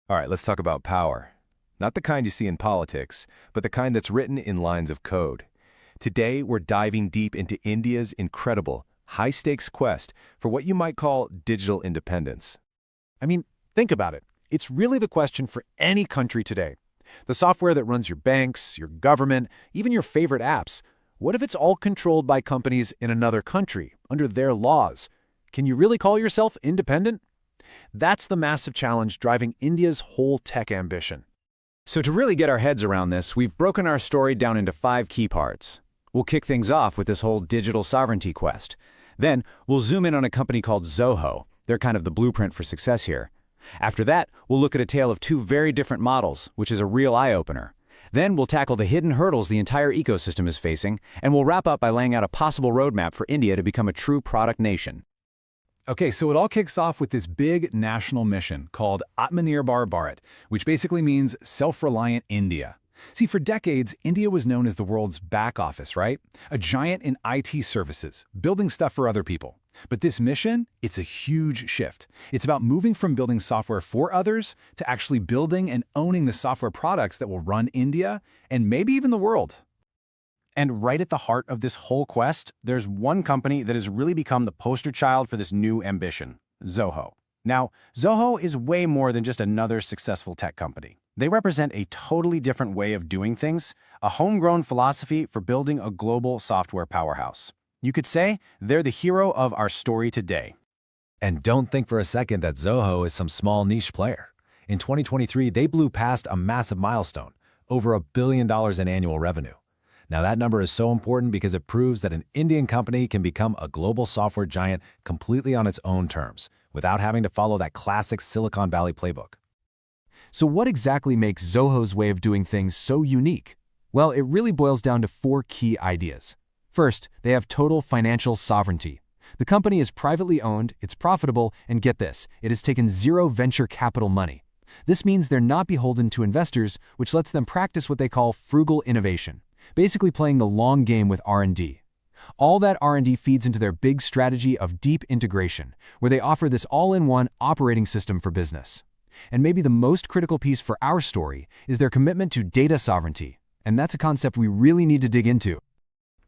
All right, let's talk about power. Not the kind you see in politics, but the kind that's written in lines of code. Today, we're diving deep into India's incredible, high-stakes quest for what you might call digital independence. I mean, think about it. It's really the question for any country today. The software that runs your banks, your government, even your favorite apps. What if it's all controlled by companies in another country, under their laws? Can you really call yourself independent? That's the massive challenge driving India's whole tech ambition. So to really get our heads around this, we've broken our story down into 5 key parts. We'll kick things off with this whole digital sovereignty quest. Then we'll zoom in on a company called Zoho. They're kind of the blueprint for success here. After that, we'll look at a tale of 2 very different models, which is a real eye-opener. Then we'll tackle the hidden hurdles the entire ecosystem is facing, and we'll wrap up by laying out a possible roadmap for India to become a true product nation. Okay, so it all kicks off with this big national mission called Atmanirbhar Bharat, which basically means self-reliant India. See, for decades, India was known as the world's back office, right? A giant in IT services, building stuff for other people. But this mission, it's a huge shift. It's about moving from building software for others to actually building and owning the software products that will run India and maybe even the world. And right at the heart of this whole quest, there's one company that has really become the poster child for this new ambition, Zoho. Now, Zoho is way more than just another successful tech company. They represent a totally different way of doing things, a homegrown philosophy for building a global software powerhouse. You could say they're the hero of our story today. And don't think for a second that Zoho is some small niche player. In 2023, they blew past a massive milestone, over $1 billion in annual revenue. Now that number is so important because it proves that an Indian company can become a global software giant completely on its own terms, without having to follow that classic Silicon Valley playbook. So what exactly makes Zoho's way of doing things so unique? Well, it really boils down to 4 key ideas. First, they have total financial sovereignty. The company is privately owned, it's profitable, and get this, it has taken 0 venture capital money. This means they're not beholden to investors, which lets them practice what they call frugal innovation, basically playing the long game with R&D. All that R&D feeds into their big strategy of deep integration, where they offer this all-in-one operating system for business. And maybe the most critical piece for our story is their commitment to data sovereignty, and that's a concept we really need to dig into.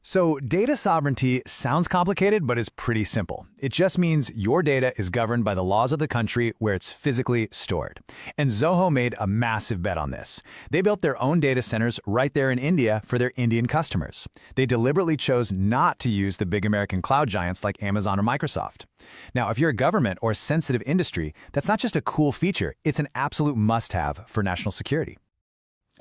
So data sovereignty sounds complicated, but is pretty simple. It just means your data is governed by the laws of the country where it's physically stored. And Zoho made a massive bet on this. They built their own data centers right there in India for their Indian customers. They deliberately chose not to use the big American cloud giants like Amazon or Microsoft. Now, if you're a government or a sensitive industry, that's not just a cool feature, it's an absolute must-have for national security.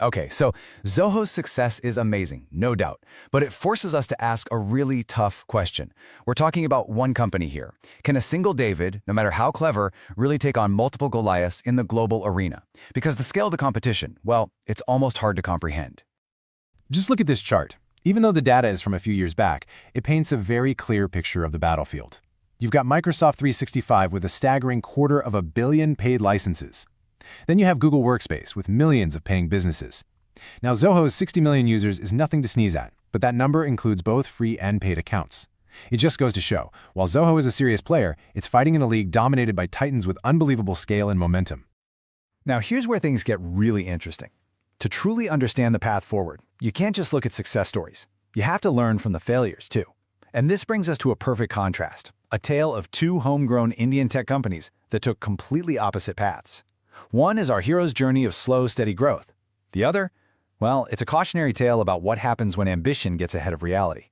Okay, so Zoho's success is amazing, no doubt, but it forces us to ask a really tough question. We're talking about one company here. Can a single David, no matter how clever, really take on multiple Goliaths in the global arena? Because the scale of the competition, well, it's almost hard to comprehend. Just look at this chart. Even though the data is from a few years back, it paints a very clear picture of the battlefield. You've got Microsoft 365 with a staggering $250 million paid licenses. Then you have Google Workspace with millions of paying businesses. Now, Zoho's 60 million users is nothing to sneeze at, but that number includes both free and paid accounts. It just goes to show, while Zoho is a serious player, it's fighting in a league dominated by titans with unbelievable scale and momentum. Now, here's where things get really interesting. To truly understand the path forward, you can't just look at success stories. You have to learn from the failures, too. And this brings us to a perfect contrast, a tale of 2 homegrown Indian tech companies that took completely opposite paths. One is our hero's journey of slow, steady growth. The other, well, it's a cautionary tale about what happens when ambition gets ahead of reality.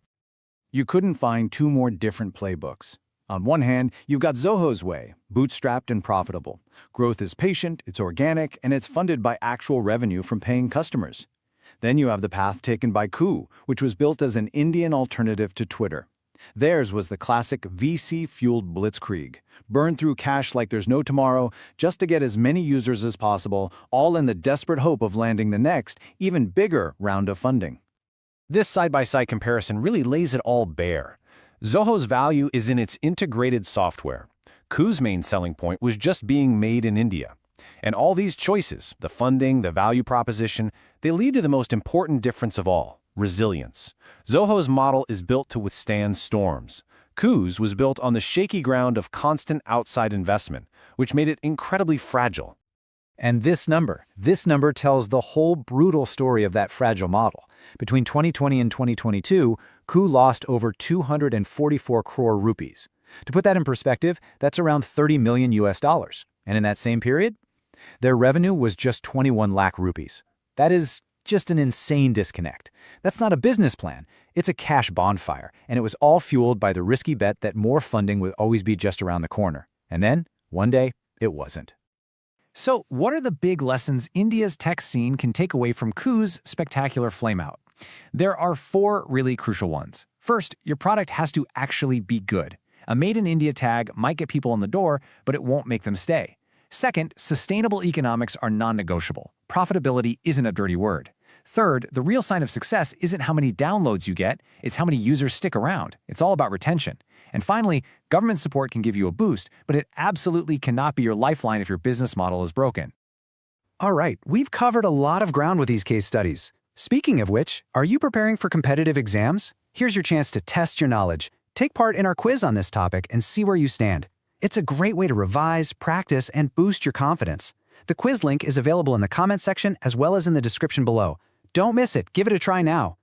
You couldn't find 2 more different playbooks. On one hand, you've got Zoho's way, bootstrapped and profitable. Growth is patient, it's organic, and it's funded by actual revenue from paying customers. Then you have the path taken by Koo, which was built as an Indian alternative to Twitter. Theirs was the classic VC-fueled blitzkrieg, burn through cash like there's no tomorrow just to get as many users as possible, all in the desperate hope of landing the next, even bigger round of funding. This side-by-side comparison really lays it all bare. Zoho's value is in its integrated software. Koo's main selling point was just being made in India. And all these choices, the funding, the value proposition, they lead to the most important difference of all: resilience. Zoho's model is built to withstand storms. Koo's was built on the shaky ground of constant outside investment, which made it incredibly fragile. And this number tells the whole brutal story of that fragile model. Between 2020 and 2022, Ku lost over 244 crore rupees. To put that in perspective, that's around 30 million US dollars. And in that same period, their revenue was just 21 lakh rupees. That is just an insane disconnect. That's not a business plan. It's a cash bonfire, and it was all fueled by the risky bet that more funding would always be just around the corner. And then, one day, it wasn't. So, what are the big lessons India's tech scene can take away from Ku's spectacular flameout? There are 4 really crucial ones. First, your product has to actually be good. A Made in India tag might get people in the door, but it won't make them stay. Second, sustainable economics are non-negotiable. Profitability isn't a dirty word. Third, the real sign of success isn't how many downloads you get, it's how many users stick around. It's all about retention. And finally, government support can give you a boost, but it absolutely cannot be your lifeline if your business model is broken. All right, we've covered a lot of ground with these case studies. Speaking of which, are you preparing for competitive exams? Here's your chance to test your knowledge. Take part in our quiz on this topic and see where you stand. It's a great way to revise, practice, and boost your confidence. The quiz link is available in the comment section as well as in the description below. Don't miss it. Give it a try now.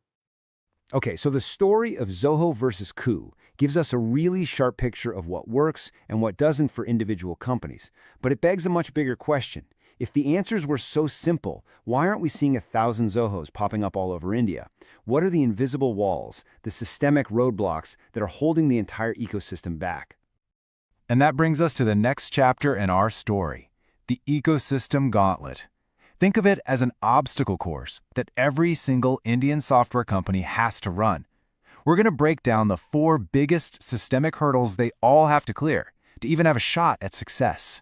Okay, so the story of Zoho versus Ku gives us a really sharp picture of what works and what doesn't for individual companies. But it begs a much bigger question. If the answers were so simple, why aren't we seeing 1,000 Zohos popping up all over India? What are the invisible walls, the systemic roadblocks that are holding the entire ecosystem back? And that brings us to the next chapter in our story, the ecosystem gauntlet. Think of it as an obstacle course that every single Indian software company has to run. We're going to break down the 4 biggest systemic hurdles they all have to clear to even have a shot at success.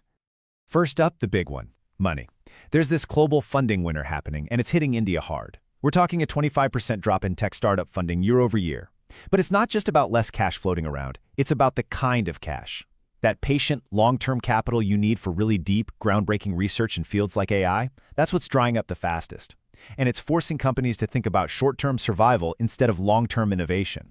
First up, the big one, money. There's this global funding winter happening, and it's hitting India hard. We're talking a 25% drop in tech startup funding year over year. But it's not just about less cash floating around. It's about the kind of cash. That patient, long-term capital you need for really deep, groundbreaking research in fields like AI, that's what's drying up the fastest. And it's forcing companies to think about short-term survival instead of long-term innovation.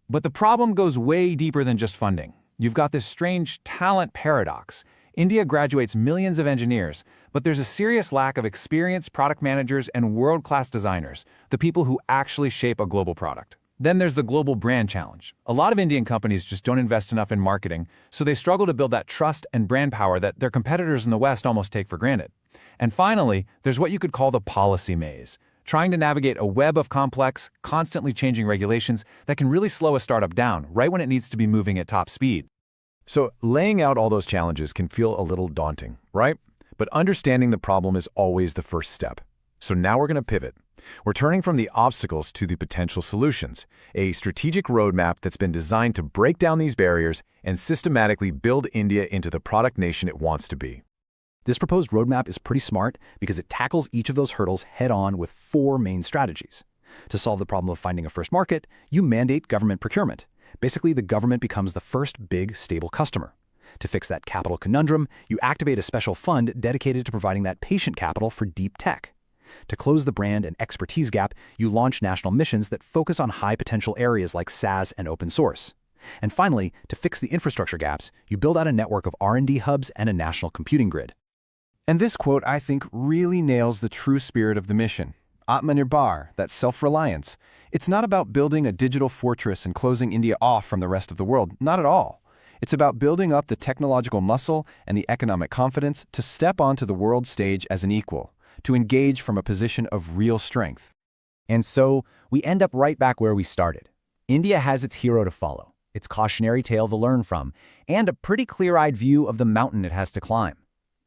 But the problem goes way deeper than just funding. You've got this strange talent paradox. India graduates millions of engineers, but there's a serious lack of experienced product managers and world-class designers, the people who actually shape a global product. Then there's the global brand challenge. A lot of Indian companies just don't invest enough in marketing, so they struggle to build that trust and brand power that their competitors in the West almost take for granted. And finally, there's what you could call the policy maze, trying to navigate a web of complex, constantly changing regulations that can really slow a startup down right when it needs to be moving at top speed. So laying out all those challenges can feel a little daunting, right? But understanding the problem is always the first step. So now we're going to pivot. We're turning from the obstacles to the potential solutions, a strategic roadmap that's been designed to break down these barriers and systematically build India into the product nation it wants to be. This proposed roadmap is pretty smart because it tackles each of those hurdles head-on with 4 main strategies. To solve the problem of finding a first market, you mandate government procurement. Basically, the government becomes the first big, stable customer. To fix that capital conundrum, you activate a special fund dedicated to providing that patient capital for deep tech. To close the brand and expertise gap, you launch national missions that focus on high-potential areas like SaaS and open source. And finally, to fix the infrastructure gaps, you build out a network of R&D hubs and a national computing grid. And this quote, I think, really nails the true spirit of the mission. Atmanirbhar, that self-reliance. It's not about building a digital fortress and closing India off from the rest of the world. Not at all. It's about building up the technological muscle and the economic confidence to step onto the world stage as an equal, to engage from a position of real strength. And so, we end up right back where we started. India has its hero to follow, its cautionary tale to learn from, and a pretty clear-eyed view of the mountain it has to climb.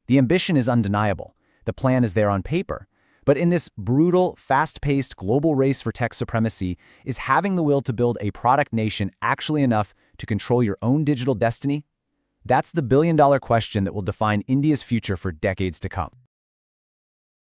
The ambition is undeniable. The plan is there on paper. But in this brutal, fast-paced global race for tech supremacy, is having the will to build a product nation actually enough to control your own digital destiny? That's the billion-dollar question that will define India's future for decades to come.